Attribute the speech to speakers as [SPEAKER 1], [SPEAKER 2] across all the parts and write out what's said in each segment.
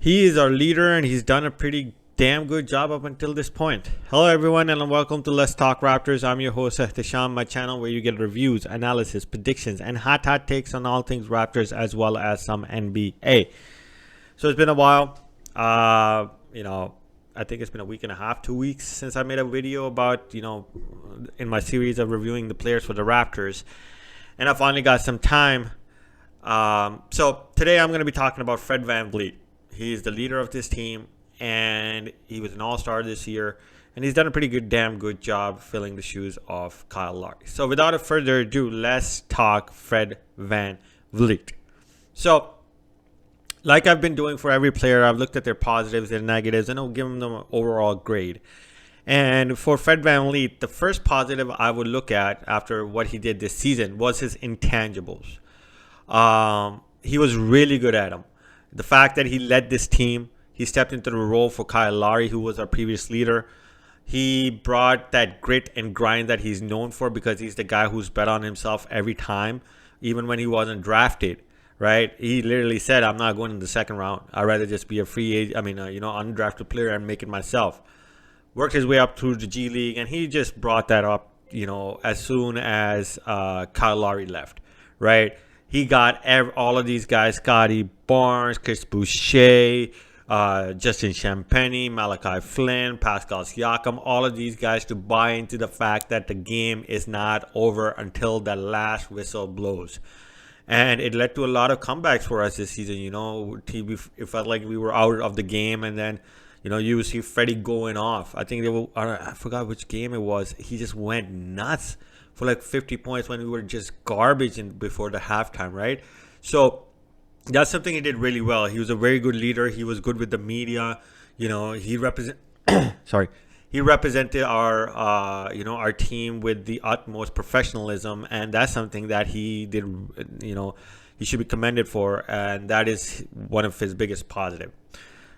[SPEAKER 1] He is our leader, and he's done a pretty damn good job up until this point. Hello, everyone, and welcome to Let's Talk Raptors. I'm your host, Tisham, my channel where you get reviews, analysis, predictions, and hot takes on all things Raptors as well as some NBA. So it's been a while. I think it's been a week and a half, 2 weeks since I made a video about, in my series of reviewing the players for the Raptors. And I finally got some time. So today I'm going to be talking about Fred VanVleet. He's the leader of this team, and he was an all-star this year. And he's done a pretty damn good job filling the shoes of Kyle Lowry. So without further ado, let's talk Fred VanVleet. So, like I've been doing for every player, I've looked at their positives and negatives, and I'll give them an overall grade. And for Fred VanVleet, the first positive I would look at after what he did this season was his intangibles. He was really good at them. The fact that he led this team, he stepped into the role for Kyle Lowry, who was our previous leader. He brought that grit and grind that he's known for because he's the guy who's bet on himself every time, even when he wasn't drafted. Right? He literally said, I'm not going in the second round. I'd rather just be a free agent, undrafted player and make it myself. Worked his way up through the G League, and he just brought that up, as soon as Kyle Lowry left. Right? He got all of these guys, Scotty Barnes, Chris Boucher, Justin Champagnie, Malachi Flynn, Pascal Siakam, all of these guys to buy into the fact that the game is not over until the last whistle blows. And it led to a lot of comebacks for us this season. It felt like we were out of the game, and then, you see Freddie going off. I forgot which game it was. He just went nuts for like 50 points when we were just garbage before the halftime, right? So that's something he did really well. He was a very good leader. He was good with the media. He He represented our team with the utmost professionalism, and that's something that he did. He should be commended for, and that is one of his biggest positive.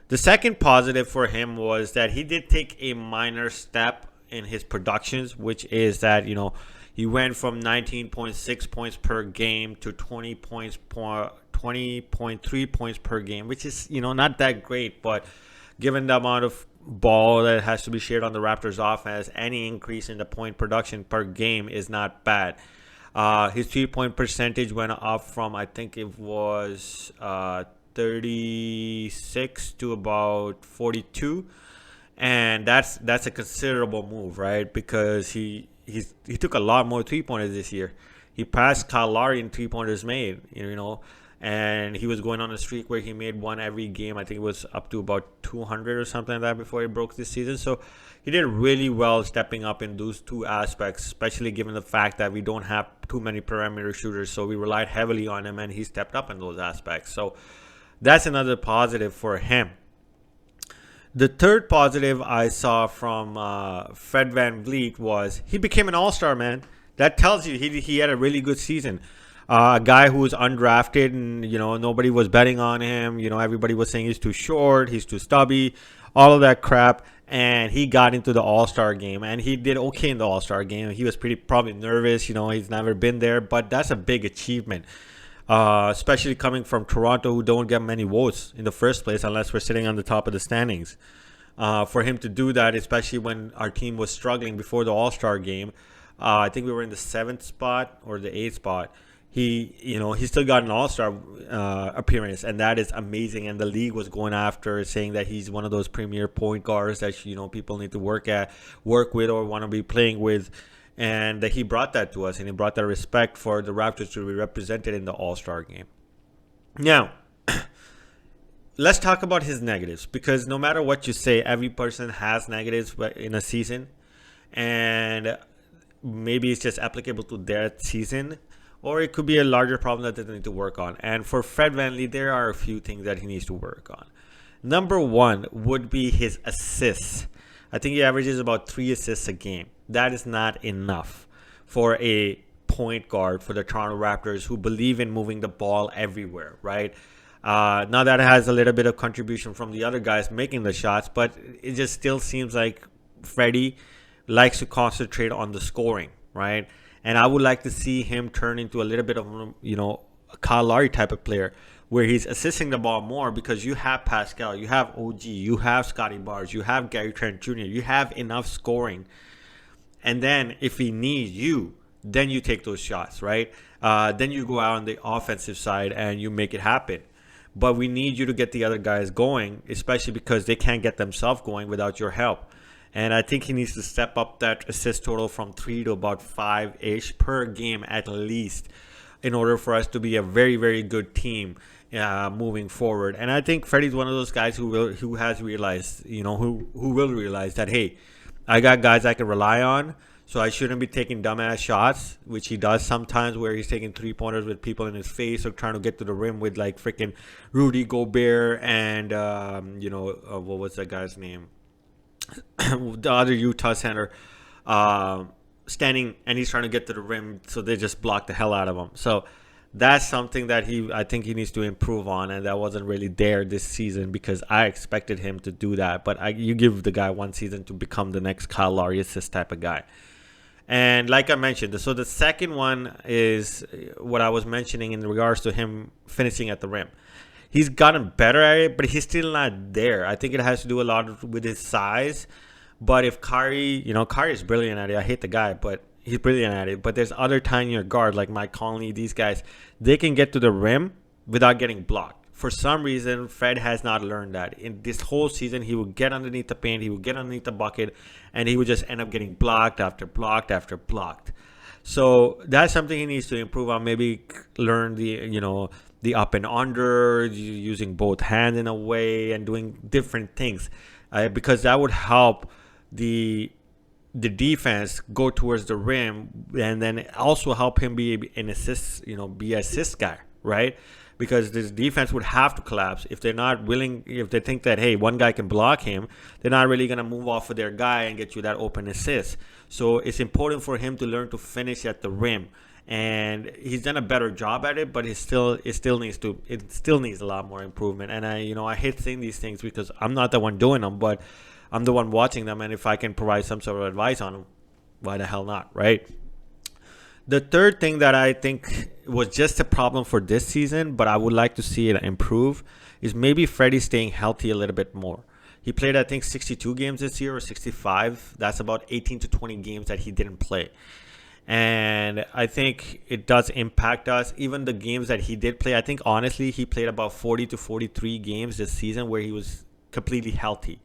[SPEAKER 1] The second positive for him was that he did take a minor step in his productions, which is that he went from 19.6 points per game to 20.3 points per game, which is not that great, but given the amount of ball that has to be shared on the Raptors offense, any increase in the point production per game is not bad. His 3-point percentage went up from, I think it was 36 to about 42, and that's a considerable move, right? Because he took a lot more 3-pointers this year. He passed Kyle Lowry in 3-pointers made, and he was going on a streak where he made one every game. I think it was up to about 200 or something like that before he broke this season. So he did really well stepping up in those two aspects, especially given the fact that we don't have too many perimeter shooters. So we relied heavily on him, and he stepped up in those aspects. So that's another positive for him. The third positive I saw from Fred VanVleet was he became an all-star, man. That tells you he had a really good season. A guy who was undrafted, and nobody was betting on him. Everybody was saying he's too short, he's too stubby, all of that crap. And he got into the All-Star game, and he did okay in the All-Star game. He was probably nervous. He's never been there, but that's a big achievement, especially coming from Toronto, who don't get many votes in the first place unless we're sitting on the top of the standings. For him to do that, especially when our team was struggling before the All-Star game, I think we were in the 7th spot or the 8th spot. He still got an all-star appearance, and that is amazing. And the league was going after, saying that he's one of those premier point guards that people need to work with, or want to be playing with. And that he brought that to us, and he brought that respect for the Raptors to be represented in the All-Star game. Now, let's talk about his negatives, because no matter what you say, every person has negatives in a season, and maybe it's just applicable to their season, or it could be a larger problem that they need to work on. And for Fred VanVleet, there are a few things that he needs to work on. Number one would be his assists. I think he averages about 3 assists a game. That is not enough for a point guard for the Toronto Raptors, who believe in moving the ball everywhere, right? Now that has a little bit of contribution from the other guys making the shots, but it just still seems like Freddie likes to concentrate on the scoring, right? And I would like to see him turn into a little bit of, a Kyle Lowry type of player, where he's assisting the ball more because you have Pascal, you have OG, you have Scotty Barnes, you have Gary Trent Jr., you have enough scoring. And then if he needs you, then you take those shots, right? Then you go out on the offensive side and you make it happen. But we need you to get the other guys going, especially because they can't get themselves going without your help. And I think he needs to step up that assist total from 3 to about 5-ish per game at least, in order for us to be a very, very good team moving forward. And I think Freddie's one of those guys who has realized, who will realize that, hey, I got guys I can rely on, so I shouldn't be taking dumbass shots, which he does sometimes, where he's taking 3-pointers with people in his face or trying to get to the rim with like freaking Rudy Gobert and what was that guy's name? The other Utah center standing, and he's trying to get to the rim, so they just block the hell out of him. So that's something that I think he needs to improve on, and that wasn't really there this season because I expected him to do that. But you give the guy one season to become the next Kyle Lowry assist type of guy. And like I mentioned, so the second one is what I was mentioning in regards to him finishing at the rim. He's gotten better at it, but he's still not there. I think it has to do a lot with his size. But if Kyrie is brilliant at it. I hate the guy, but he's brilliant at it. But there's other tinier guards like Mike Conley, these guys. They can get to the rim without getting blocked. For some reason, Fred has not learned that. In this whole season, he would get underneath the paint, he would get underneath the bucket, and he would just end up getting blocked after blocked after blocked. So that's something he needs to improve on. Maybe learn the up and under, using both hands in a way and doing different things, because that would help the defense go towards the rim, and then also help him be an assist, be an assist guy, right? Because this defense would have to collapse if they're not willing. If they think that, hey, one guy can block him, they're not really going to move off of their guy and get you that open assist. So it's important for him to learn to finish at the rim, and he's done a better job at it, but it still needs a lot more improvement. And I hate saying these things because I'm not the one doing them, but I'm the one watching them, and if I can provide some sort of advice on them, why the hell not, right? The third thing that I think was just a problem for this season, but I would like to see it improve, is maybe Freddie staying healthy a little bit more. He played, I think, 62 games this year or 65. That's about 18 to 20 games that he didn't play. And I think it does impact us. Even the games that he did play, I think, honestly, he played about 40 to 43 games this season where he was completely healthy.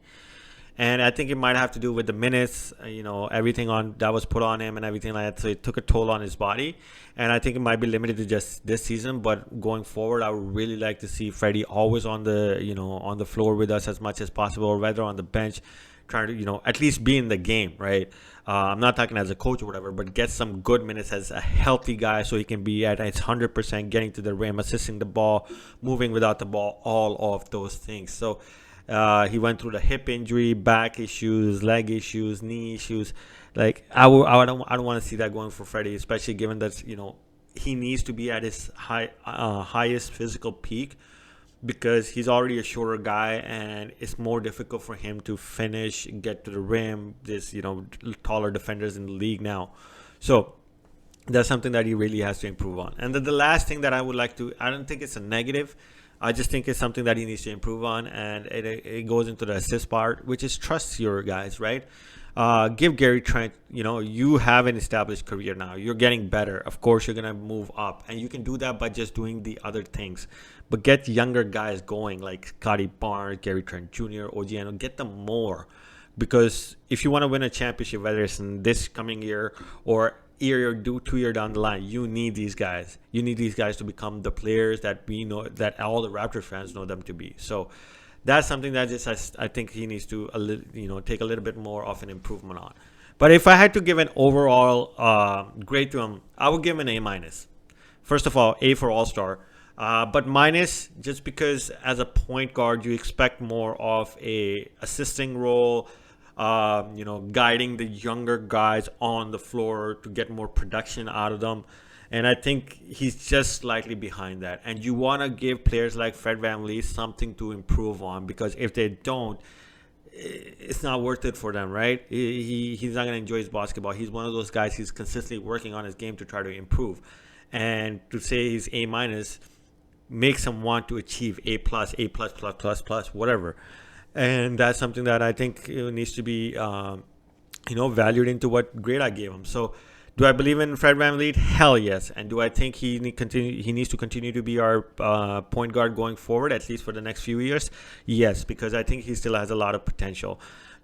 [SPEAKER 1] And I think it might have to do with the minutes, everything on that was put on him and everything like that. So it took a toll on his body. And I think it might be limited to just this season. But going forward, I would really like to see Freddie always on the floor with us as much as possible, or rather on the bench, trying to, at least be in the game, right? I'm not talking as a coach or whatever, but get some good minutes as a healthy guy so he can be at his 100%, getting to the rim, assisting the ball, moving without the ball, all of those things. So he went through the hip injury, back issues, leg issues, knee issues. Like I don't want to see that going for Freddie, especially given that he needs to be at his highest physical peak, because he's already a shorter guy and it's more difficult for him to finish and get to the rim. There's taller defenders in the league now, so that's something that he really has to improve on. And then the last thing that I would like to, I don't think it's a negative, I just think it's something that he needs to improve on, and it goes into the assist part, which is trust your guys, right? Give Gary Trent, you have an established career now. You're getting better. Of course, you're going to move up, and you can do that by just doing the other things. But get younger guys going like Scotty Barnes, Gary Trent Jr., OG, get them more. Because if you want to win a championship, whether it's in this coming year or year or 2 years down the line, you need these guys. You need these guys to become the players that we know, that all the Raptors fans know them to be. So that's something that I think he needs to take a little bit more of an improvement on. But if I had to give an overall grade to him, I would give him an A-. First of all, A for All-Star. But minus, just because as a point guard, you expect more of a assisting role, guiding the younger guys on the floor to get more production out of them. And I think he's just slightly behind that. And you want to give players like Fred VanVleet something to improve on, because if they don't, it's not worth it for them, right? He's not going to enjoy his basketball. He's one of those guys, he's consistently working on his game to try to improve. And to say he's A-, makes him want to achieve A plus, A plus plus plus plus, whatever. And that's something that I think needs to be valued into what grade I gave him. So do I believe in Fred VanVleet? Hell yes. And do I think he needs to continue to be our point guard going forward, at least for the next few years? Yes, because I think he still has a lot of potential.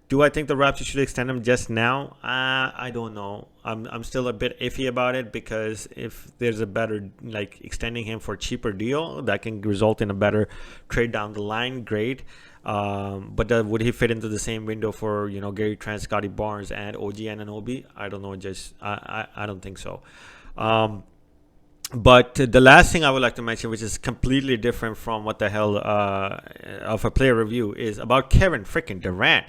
[SPEAKER 1] Do I think the Raptors should extend him just now? I don't know. I'm still a bit iffy about it, because if there's a better, like, extending him for a cheaper deal that can result in a better trade down the line, great. But would he fit into the same window for Gary Trent, Scotty Barnes, and OG Anunoby? I don't know. I don't think so. But the last thing I would like to mention, which is completely different from what the hell of a player review, is about Kevin freaking Durant.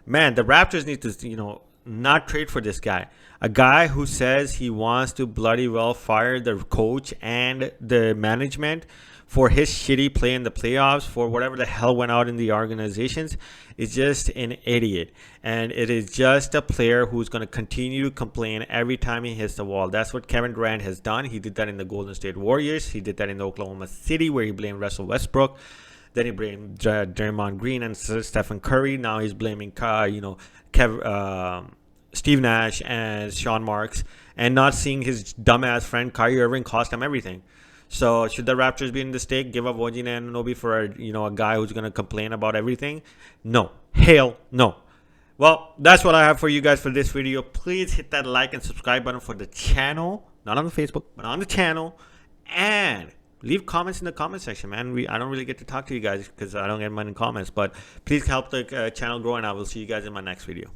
[SPEAKER 1] Man, the Raptors need to not trade for this guy. A guy who says he wants to bloody well fire the coach and the management for his shitty play in the playoffs, for whatever the hell went out in the organizations, is just an idiot. And it is just a player who's going to continue to complain every time he hits the wall. That's what Kevin Durant has done. He did that in the Golden State Warriors. He did that in Oklahoma City, where he blamed Russell Westbrook. Then he blamed Draymond Green and Stephen Curry. Now he's blaming Steve Nash and Sean Marks, and not seeing his dumbass friend Kyrie Irving cost him everything. So should the Raptors be in the stake, give up OG Anunoby for a guy who's going to complain about everything? No. Hell no. Well, that's what I have for you guys for this video. Please hit that like and subscribe button for the channel. Not on the Facebook, but on the channel. And leave comments in the comment section, man. I don't really get to talk to you guys because I don't get many comments. But please help the channel grow, and I will see you guys in my next video.